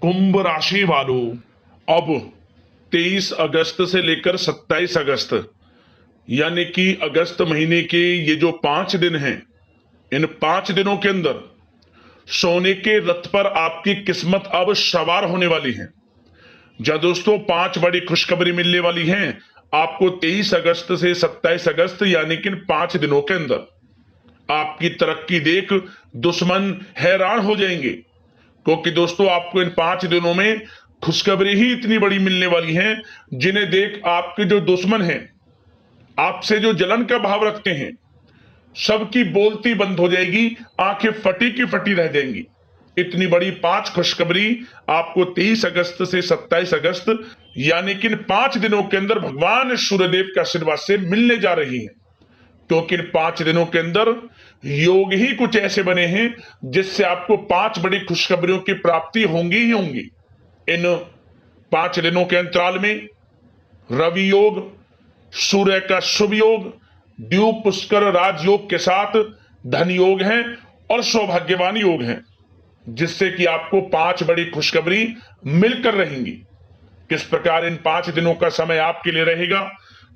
कुंभ राशि वालों, अब 23 अगस्त से लेकर 27 अगस्त यानी कि अगस्त महीने के ये जो 5 दिन हैं, इन 5 दिनों के अंदर सोने के रथ पर आपकी किस्मत अब सवार होने वाली है। जा दोस्तों, 5 बड़ी खुशखबरी मिलने वाली हैं आपको 23 अगस्त से 27 अगस्त यानी कि इन 5 दिनों के अंदर। आपकी तरक्की देख दुश्मन हैरान हो जाएंगे, क्योंकि दोस्तों आपको इन 5 दिनों में खुशखबरी ही इतनी बड़ी मिलने वाली है, जिन्हें देख आपके जो दुश्मन हैं, आपसे जो जलन का भाव रखते हैं, सबकी बोलती बंद हो जाएगी, आंखें फटी की फटी रह जाएंगी। इतनी बड़ी 5 खुशखबरी आपको 23 अगस्त से 27 अगस्त यानी कि इन 5 दिनों के अंदर भगवान सूर्यदेव के आशीर्वाद से मिलने जा रही है। क्योंकि इन 5 दिनों के अंदर योग ही कुछ ऐसे बने हैं जिससे आपको 5 बड़ी खुशखबरियों की प्राप्ति होंगी ही होंगी। इन 5 दिनों के अंतराल में रवि योग, सूर्य का शुभ योग, द्यूप पुष्कर राजयोग के साथ धन योग है और सौभाग्यवान योग है, जिससे कि आपको 5 बड़ी खुशखबरी मिलकर रहेंगी। किस प्रकार इन 5 दिनों का समय आपके लिए रहेगा,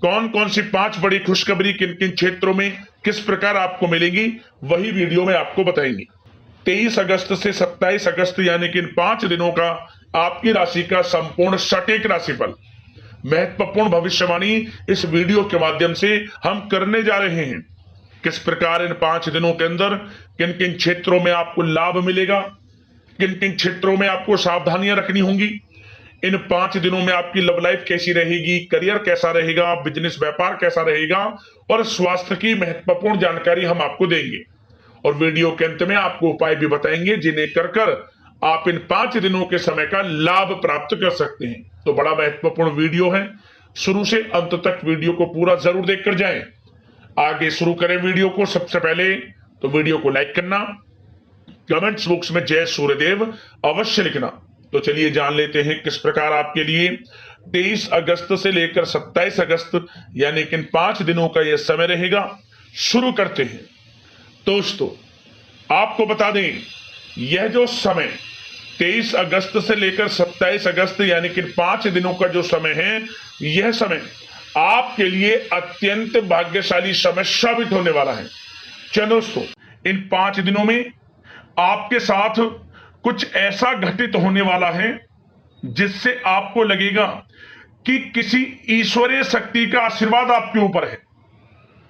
कौन कौन सी 5 बड़ी खुशखबरी किन किन क्षेत्रों में किस प्रकार आपको मिलेगी, वही वीडियो में आपको बताएंगे। 23 अगस्त से 27 अगस्त यानी कि इन 5 दिनों का आपकी राशि का संपूर्ण सटीक राशिफल, महत्वपूर्ण भविष्यवाणी इस वीडियो के माध्यम से हम करने जा रहे हैं। किस प्रकार इन 5 दिनों के अंदर किन किन क्षेत्रों में आपको लाभ मिलेगा, किन किन क्षेत्रों में आपको सावधानियां रखनी होंगी, इन 5 दिनों में आपकी लव लाइफ कैसी रहेगी, करियर कैसा रहेगा, बिजनेस व्यापार कैसा रहेगा और स्वास्थ्य की महत्वपूर्ण जानकारी हम आपको देंगे। और वीडियो के अंत में आपको उपाय भी बताएंगे जिन्हें कर आप इन 5 दिनों के समय का लाभ प्राप्त कर सकते हैं। तो बड़ा महत्वपूर्ण वीडियो है, शुरू से अंत तक वीडियो को पूरा जरूर देखकर जाएं। आगे शुरू करें वीडियो को। सबसे पहले तो वीडियो को लाइक करना, कमेंट्स बॉक्स में जय सूर्यदेव अवश्य लिखना। तो चलिए जान लेते हैं किस प्रकार आपके लिए 23 अगस्त से लेकर 27 अगस्त यानी कि इन 5 दिनों का यह समय रहेगा। शुरू करते हैं। दोस्तों आपको बता दें, यह जो समय 23 अगस्त से लेकर 27 अगस्त यानी कि 5 दिनों का जो समय है, यह समय आपके लिए अत्यंत भाग्यशाली समय साबित होने वाला है। चलो दोस्तों, इन 5 दिनों में आपके साथ कुछ ऐसा घटित होने वाला है जिससे आपको लगेगा कि किसी ईश्वरीय शक्ति का आशीर्वाद आपके ऊपर है।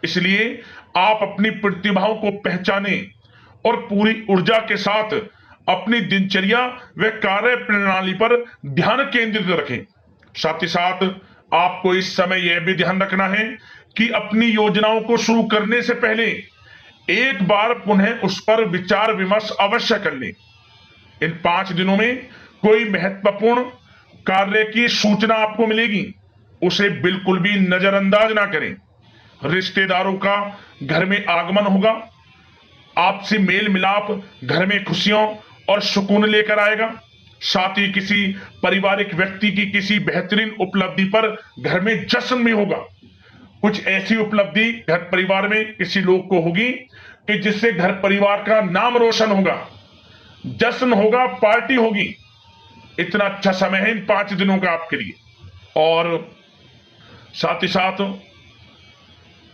इसलिए आप अपनी प्रतिभाओं को पहचानें और पूरी ऊर्जा के साथ अपनी दिनचर्या व कार्य प्रणाली पर ध्यान केंद्रित रखें। साथ ही साथ आपको इस समय यह भी ध्यान रखना है कि अपनी योजनाओं को शुरू करने से पहले एक बार पुनः उस पर विचार विमर्श अवश्य कर लें। इन 5 दिनों में कोई महत्वपूर्ण कार्य की सूचना आपको मिलेगी, उसे बिल्कुल भी नजरअंदाज ना करें। रिश्तेदारों का घर में आगमन होगा, आपसी मेल मिलाप घर में खुशियों और सुकून लेकर आएगा। साथ ही किसी पारिवारिक व्यक्ति की किसी बेहतरीन उपलब्धि पर घर में जश्न भी होगा। कुछ ऐसी उपलब्धि घर परिवार में किसी लोग को होगी कि जिससे घर परिवार का नाम रोशन होगा, जश्न होगा, पार्टी होगी। इतना अच्छा समय है इन 5 दिनों का आपके लिए। और साथ ही साथ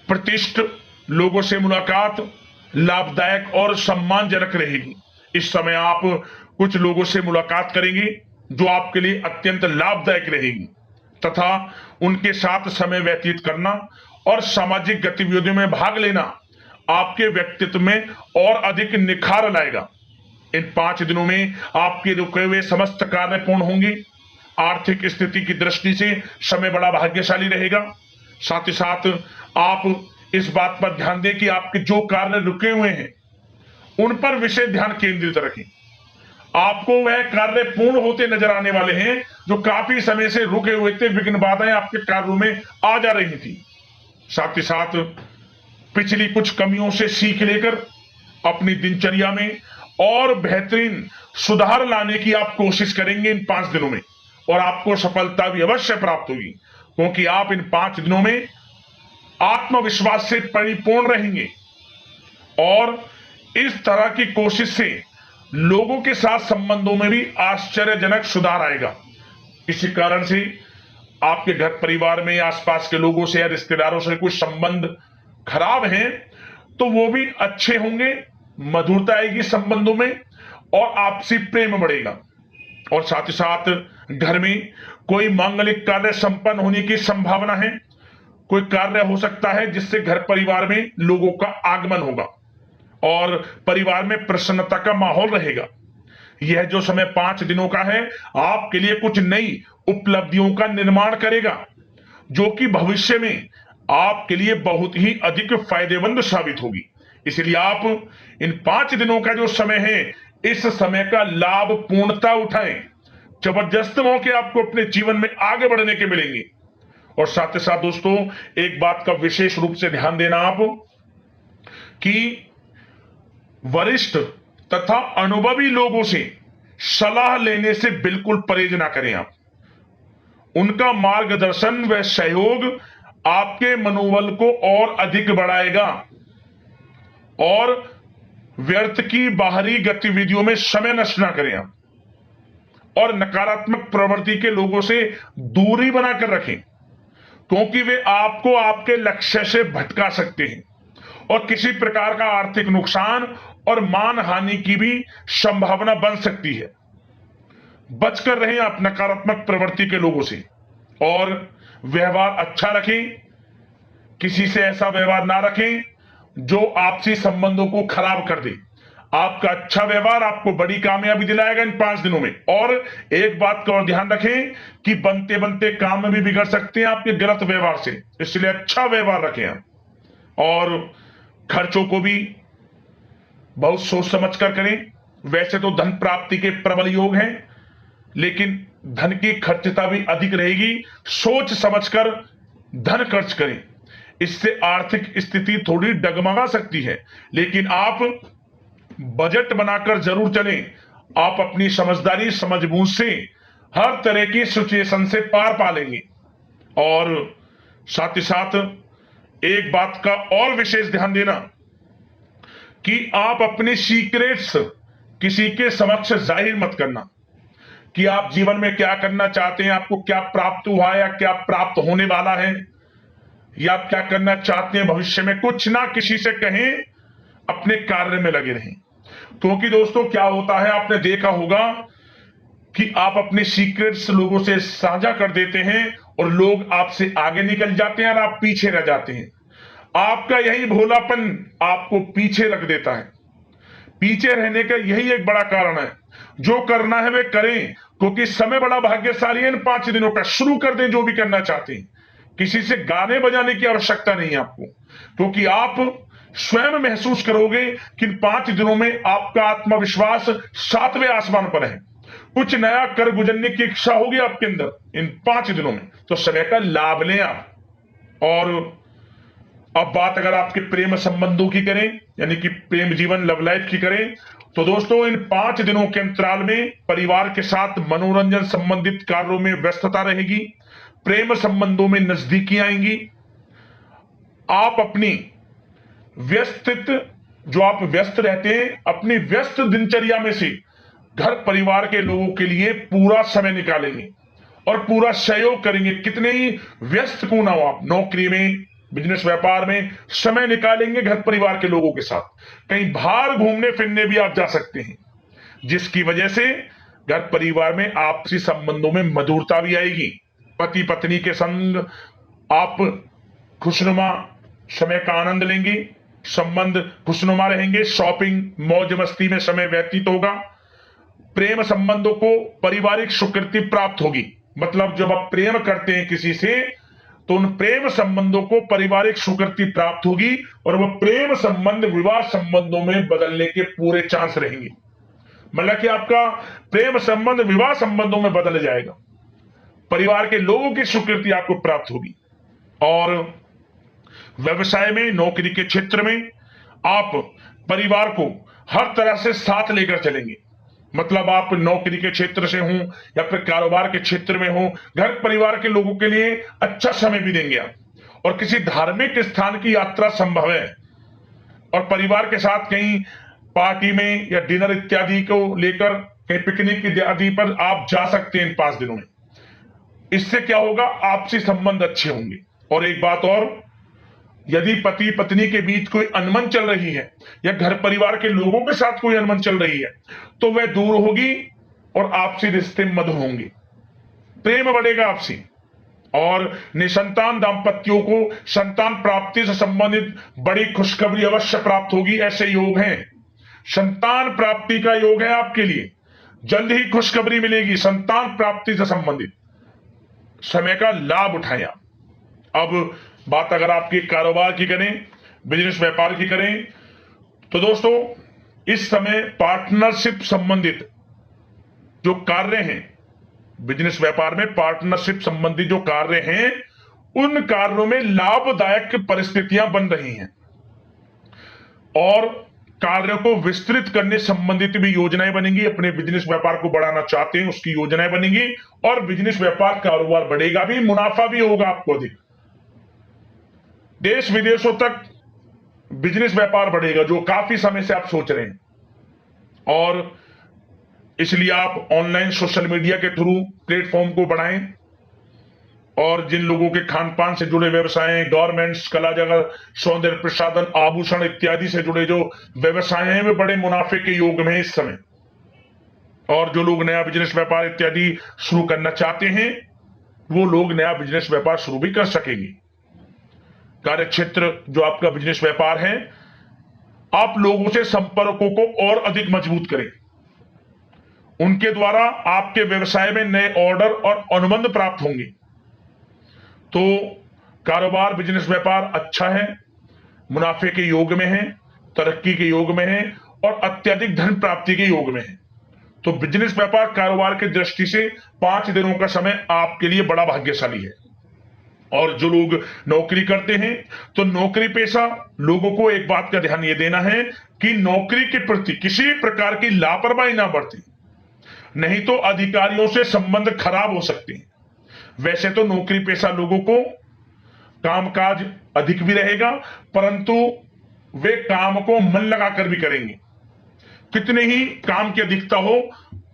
प्रतिष्ठित लोगों से मुलाकात लाभदायक और सम्मानजनक रहेगी। इस समय आप कुछ लोगों से मुलाकात करेंगे जो आपके लिए अत्यंत लाभदायक रहेगी, तथा उनके साथ समय व्यतीत करना और सामाजिक गतिविधियों में भाग लेना आपके व्यक्तित्व में और अधिक निखार लाएगा। इन 5 दिनों में आपके रुके हुए समस्त कार्य पूर्ण होंगे। आर्थिक स्थिति की दृष्टि से समय बड़ा भाग्यशाली रहेगा। साथ ही साथ आप इस बात पर ध्यान दें कि आपके जो कार्य रुके हुए हैं उन पर विशेष ध्यान केंद्रित रखें। आपको वह कार्य पूर्ण होते नजर आने वाले हैं जो काफी समय से रुके हुए थे, विघ्न बाधाएं आपके कार्यों में आ जा रही थी। साथ ही साथ पिछली कुछ कमियों से सीख लेकर अपनी दिनचर्या में और बेहतरीन सुधार लाने की आप कोशिश करेंगे इन 5 दिनों में, और आपको सफलता भी अवश्य प्राप्त होगी, क्योंकि आप इन 5 दिनों में आत्मविश्वास से परिपूर्ण रहेंगे और इस तरह की कोशिश से लोगों के साथ संबंधों में भी आश्चर्यजनक सुधार आएगा। इसी कारण से आपके घर परिवार में आसपास के लोगों से या रिश्तेदारों से कुछ संबंध खराब हैं तो वो भी अच्छे होंगे, मधुरता आएगी संबंधों में और आपसी प्रेम बढ़ेगा। और साथ ही साथ घर में कोई मांगलिक कार्य संपन्न होने की संभावना है। कोई कार्य हो सकता है जिससे घर परिवार में लोगों का आगमन होगा और परिवार में प्रसन्नता का माहौल रहेगा। यह जो समय 5 दिनों का है आपके लिए कुछ नई उपलब्धियों का निर्माण करेगा, जो कि भविष्य में आपके लिए बहुत ही अधिक फायदेमंद साबित होगी। इसलिए आप इन 5 दिनों का जो समय है, इस समय का लाभ पूर्णता उठाएं। जबरदस्त मौके आपको अपने जीवन में आगे बढ़ने के मिलेंगे। और साथ ही साथ दोस्तों, एक बात का विशेष रूप से ध्यान देना आप कि वरिष्ठ तथा अनुभवी लोगों से सलाह लेने से बिल्कुल परहेज ना करें। आप उनका मार्गदर्शन व सहयोग आपके मनोबल को और अधिक बढ़ाएगा और व्यर्थ की बाहरी गतिविधियों में समय नष्ट ना करें आप। और नकारात्मक प्रवृत्ति के लोगों से दूरी बनाकर रखें, क्योंकि वे आपको आपके लक्ष्य से भटका सकते हैं और किसी प्रकार का आर्थिक नुकसान और मान हानि की भी संभावना बन सकती है। बचकर रहें आप नकारात्मक प्रवृत्ति के लोगों से और व्यवहार अच्छा रखें। किसी से ऐसा व्यवहार ना रखें जो आपसी संबंधों को खराब कर दे। आपका अच्छा व्यवहार आपको बड़ी कामयाबी दिलाएगा इन 5 दिनों में। और एक बात का और ध्यान रखें कि बनते बनते काम में भी बिगड़ सकते हैं आपके गलत व्यवहार से, इसलिए अच्छा व्यवहार रखें आप। और खर्चों को भी बहुत सोच समझ कर करें। वैसे तो धन प्राप्ति के प्रबल योग हैं, लेकिन धन की खर्चता भी अधिक रहेगी। सोच समझकर धन खर्च करें, इससे आर्थिक स्थिति थोड़ी डगमगा सकती है, लेकिन आप बजट बनाकर जरूर चलें। आप अपनी समझदारी समझबूझ से हर तरह की सिचुएशन से पार पा लेंगे। और साथ ही साथ एक बात का और विशेष ध्यान देना कि आप अपने सीक्रेट्स किसी के समक्ष जाहिर मत करना कि आप जीवन में क्या करना चाहते हैं, आपको क्या प्राप्त हुआ है या क्या प्राप्त होने वाला है, या आप क्या करना चाहते हैं भविष्य में। कुछ ना किसी से कहें, अपने कार्य में लगे रहें। क्योंकि दोस्तों क्या होता है, आपने देखा होगा कि आप अपने सीक्रेट्स लोगों से साझा कर देते हैं और लोग आपसे आगे निकल जाते हैं और आप पीछे रह जाते हैं। आपका यही भोलापन आपको पीछे रख देता है। पीछे रहने का यही एक बड़ा कारण है। जो करना है वे करें, क्योंकि समय बड़ा भाग्यशाली है। इन 5 दिनों का शुरू कर दें जो भी करना चाहते हैं। किसी से गाने बजाने की आवश्यकता नहीं है आपको, क्योंकि आप स्वयं महसूस करोगे कि इन 5 दिनों में आपका आत्मविश्वास 7वें आसमान पर है। कुछ नया कर गुजरने की इच्छा होगी आपके अंदर इन 5 दिनों में, तो समय का लाभ लें आप। और अब बात अगर आपके प्रेम संबंधों की करें, यानी कि प्रेम जीवन लव लाइफ की करें, तो दोस्तों इन 5 दिनों के अंतराल में परिवार के साथ मनोरंजन संबंधित कार्यों में व्यस्तता रहेगी। प्रेम संबंधों में नजदीकी आएंगी। आप अपनी जो आप व्यस्त रहते हैं, अपनी व्यस्त दिनचर्या में से घर परिवार के लोगों के लिए पूरा समय निकालेंगे और पूरा सहयोग करेंगे। कितने ही व्यस्त क्यों ना हो आप, नौकरी में, बिजनेस व्यापार में समय निकालेंगे घर परिवार के लोगों के साथ। कहीं बाहर घूमने फिरने भी आप जा सकते हैं, जिसकी वजह से घर परिवार में आपसी संबंधों में मधुरता भी आएगी। पति पत्नी के संग आप खुशनुमा समय का आनंद लेंगे, संबंध खुशनुमा रहेंगे। शॉपिंग मौज मस्ती में समय व्यतीत होगा। प्रेम संबंधों को पारिवारिक स्वीकृति प्राप्त होगी। मतलब जब आप प्रेम करते हैं किसी से, तो उन प्रेम संबंधों को पारिवारिक स्वीकृति प्राप्त होगी और वह प्रेम संबंध विवाह संबंधों में बदलने के पूरे चांस रहेंगे। मतलब कि आपका प्रेम संबंध विवाह संबंधों में बदल जाएगा। परिवार के लोगों की स्वीकृति आपको प्राप्त होगी। और व्यवसाय में, नौकरी के क्षेत्र में आप परिवार को हर तरह से साथ लेकर चलेंगे। मतलब आप नौकरी के क्षेत्र से हों या फिर कारोबार के क्षेत्र में हो, घर परिवार के लोगों के लिए अच्छा समय भी देंगे आप। और किसी धार्मिक स्थान की यात्रा संभव है और परिवार के साथ कहीं पार्टी में या डिनर इत्यादि को लेकर कहीं पिकनिक इत्यादि पर आप जा सकते हैं इन 5 दिनों में। इससे क्या होगा, आपसी संबंध अच्छे होंगे। और एक बात और, यदि पति पत्नी के बीच कोई अनबन चल रही है या घर परिवार के लोगों के साथ कोई अनबन चल रही है तो वह दूर होगी और आपसी रिश्ते मधुर होंगे, प्रेम बढ़ेगा आपसी। और निसंतान दाम्पत्यों को संतान प्राप्ति से संबंधित बड़ी खुशखबरी अवश्य प्राप्त होगी। ऐसे योग हैं, संतान प्राप्ति का योग है आपके लिए, जल्द ही खुशखबरी मिलेगी संतान प्राप्ति से संबंधित। समय का लाभ उठाएं आप। अब बात अगर आपके कारोबार की करें, बिजनेस व्यापार की करें, तो दोस्तों इस समय पार्टनरशिप संबंधित जो कार्य हैं, बिजनेस व्यापार में पार्टनरशिप संबंधी जो कार्य हैं, उन कार्यों में लाभदायक परिस्थितियां बन रही हैं और कार्यों को विस्तृत करने संबंधित भी योजनाएं बनेंगी। अपने बिजनेस व्यापार को बढ़ाना चाहते हैं उसकी योजनाएं बनेंगी और बिजनेस व्यापार कारोबार बढ़ेगा भी, मुनाफा भी होगा आपको अधिक। देश विदेशों तक बिजनेस व्यापार बढ़ेगा जो काफी समय से आप सोच रहे हैं। और इसलिए आप ऑनलाइन सोशल मीडिया के थ्रू प्लेटफॉर्म को बढ़ाएं और जिन लोगों के खान पान से जुड़े व्यवसाय, गारमेंट्स, कला जगत, सौंदर्य प्रसाधन, आभूषण इत्यादि से जुड़े जो व्यवसाय हैं वे बड़े मुनाफे के योग में इस समय। और जो लोग नया बिजनेस व्यापार इत्यादि शुरू करना चाहते हैं वो लोग नया बिजनेस व्यापार शुरू भी कर सकेंगे। कार्य क्षेत्र जो आपका बिजनेस व्यापार है, आप लोगों से संपर्कों को और अधिक मजबूत करें। उनके द्वारा आपके व्यवसाय में नए ऑर्डर और अनुबंध प्राप्त होंगे। तो कारोबार, बिजनेस व्यापार अच्छा है, मुनाफे के योग में है, तरक्की के योग में है और अत्यधिक धन प्राप्ति के योग में है। तो बिजनेस व्यापार कारोबार की दृष्टि से 5 दिनों का समय आपके लिए बड़ा भाग्यशाली है। और जो लोग नौकरी करते हैं तो नौकरी पेशा लोगों को एक बात का ध्यान यह देना है कि नौकरी के प्रति किसी प्रकार की लापरवाही ना बरतें, नहीं तो अधिकारियों से संबंध खराब हो सकते हैं। वैसे तो नौकरी पेशा लोगों को कामकाज अधिक भी रहेगा, परंतु वे काम को मन लगाकर भी करेंगे। कितने ही काम की अधिकता हो,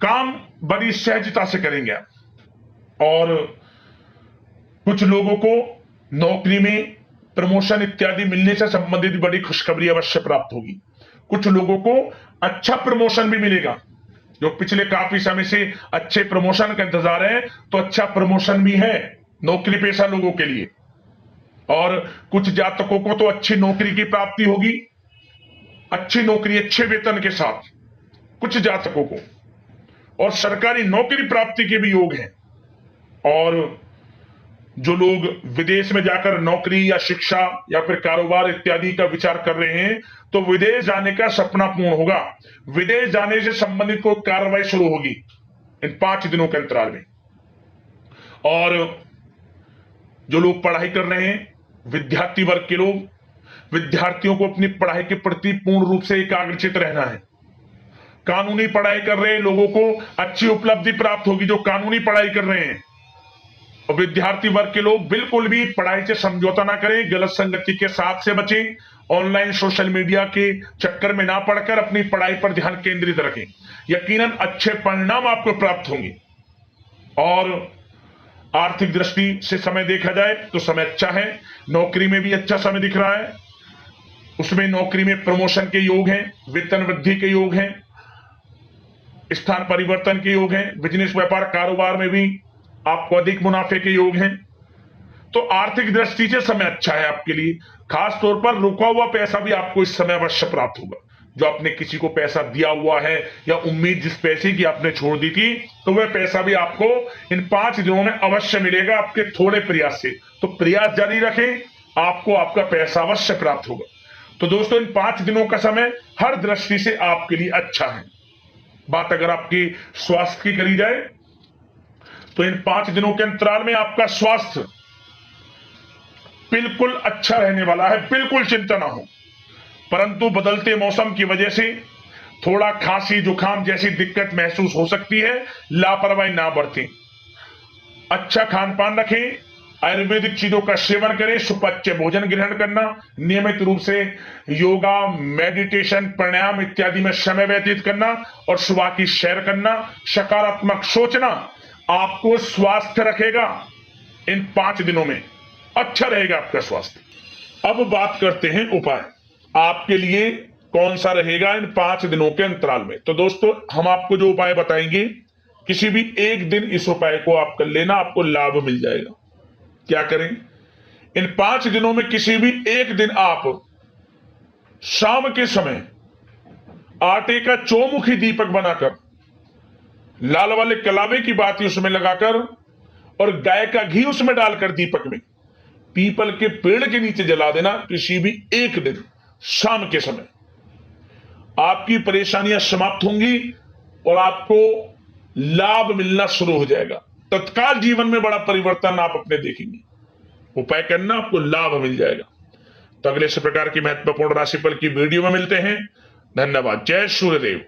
काम बड़ी सहजता से करेंगे आप। और कुछ लोगों को नौकरी में प्रमोशन इत्यादि मिलने से संबंधित बड़ी खुशखबरी अवश्य प्राप्त होगी। कुछ लोगों को अच्छा प्रमोशन भी मिलेगा, जो पिछले काफी समय से अच्छे प्रमोशन का इंतजार है तो अच्छा प्रमोशन भी है नौकरी पेशा लोगों के लिए। और कुछ जातकों को तो अच्छी नौकरी की प्राप्ति होगी, अच्छी नौकरी अच्छे वेतन के साथ कुछ जातकों को, और सरकारी नौकरी प्राप्ति के भी योग हैं। और जो लोग विदेश में जाकर नौकरी या शिक्षा या फिर कारोबार इत्यादि का विचार कर रहे हैं तो विदेश जाने का सपना पूर्ण होगा। विदेश जाने से संबंधित कोई कार्रवाई शुरू होगी इन 5 दिनों के अंतराल में। और जो लोग पढ़ाई कर रहे हैं, विद्यार्थी वर्ग के लोग, विद्यार्थियों को अपनी पढ़ाई के प्रति पूर्ण रूप से एकाग्रचित रहना है। कानूनी पढ़ाई कर रहे लोगों को अच्छी उपलब्धि प्राप्त होगी जो कानूनी पढ़ाई कर रहे हैं। और विद्यार्थी वर्ग के लोग बिल्कुल भी पढ़ाई से समझौता ना करें, गलत संगति के साथ से बचें, ऑनलाइन सोशल मीडिया के चक्कर में ना पड़कर अपनी पढ़ाई पर ध्यान केंद्रित रखें। यकीनन अच्छे परिणाम आपको प्राप्त होंगे। और आर्थिक दृष्टि से समय देखा जाए तो समय अच्छा है, नौकरी में भी अच्छा समय दिख रहा है। उसमें नौकरी में प्रमोशन के योग हैं, वेतन वृद्धि के योग हैं, स्थान परिवर्तन के योग हैं। बिजनेस व्यापार कारोबार में भी आपको अधिक मुनाफे के योग हैं। तो आर्थिक दृष्टि से समय अच्छा है आपके लिए। खास तौर पर रुका हुआ पैसा भी आपको इस समय अवश्य प्राप्त होगा। जो आपने किसी को पैसा दिया हुआ है या उम्मीद जिस पैसे की आपने छोड़ दी थी, तो वह पैसा भी आपको इन 5 दिनों में अवश्य मिलेगा आपके थोड़े प्रयास से। तो प्रयास जारी रखें, आपको आपका पैसा अवश्य प्राप्त होगा। तो दोस्तों, इन 5 दिनों का समय हर दृष्टि से आपके लिए अच्छा है। बात अगर आपकी स्वास्थ्य की करी जाए तो इन 5 दिनों के अंतराल में आपका स्वास्थ्य बिल्कुल अच्छा रहने वाला है, बिल्कुल चिंता ना हो। परंतु बदलते मौसम की वजह से थोड़ा खांसी जुकाम जैसी दिक्कत महसूस हो सकती है, लापरवाही ना बरतें। अच्छा खान पान रखें, आयुर्वेदिक चीजों का सेवन करें, सुपाच्य भोजन ग्रहण करना, नियमित रूप से योगा, मेडिटेशन, प्राणायाम इत्यादि में समय व्यतीत करना और सुबह की सैर करना, सकारात्मक सोचना आपको स्वास्थ्य रखेगा। इन 5 दिनों में अच्छा रहेगा आपका स्वास्थ्य। अब बात करते हैं उपाय आपके लिए कौन सा रहेगा इन 5 दिनों के अंतराल में। तो दोस्तों, हम आपको जो उपाय बताएंगे, किसी भी एक दिन इस उपाय को आप कर लेना, आपको लाभ मिल जाएगा। क्या करें? इन 5 दिनों में किसी भी एक दिन आप शाम के समय आटे का चौमुखी दीपक बनाकर, लाल वाले कलावे की बाती उसमें लगाकर और गाय का घी उसमें डालकर दीपक में पीपल के पेड़ के नीचे जला देना। किसी भी एक दिन शाम के समय आपकी परेशानियां समाप्त होंगी और आपको लाभ मिलना शुरू हो जाएगा। तत्काल जीवन में बड़ा परिवर्तन आप अपने देखेंगे। उपाय करना, आपको लाभ मिल जाएगा। तो अगले इस प्रकार की महत्वपूर्ण राशिफल की वीडियो में मिलते हैं। धन्यवाद। जय सूर्यदेव।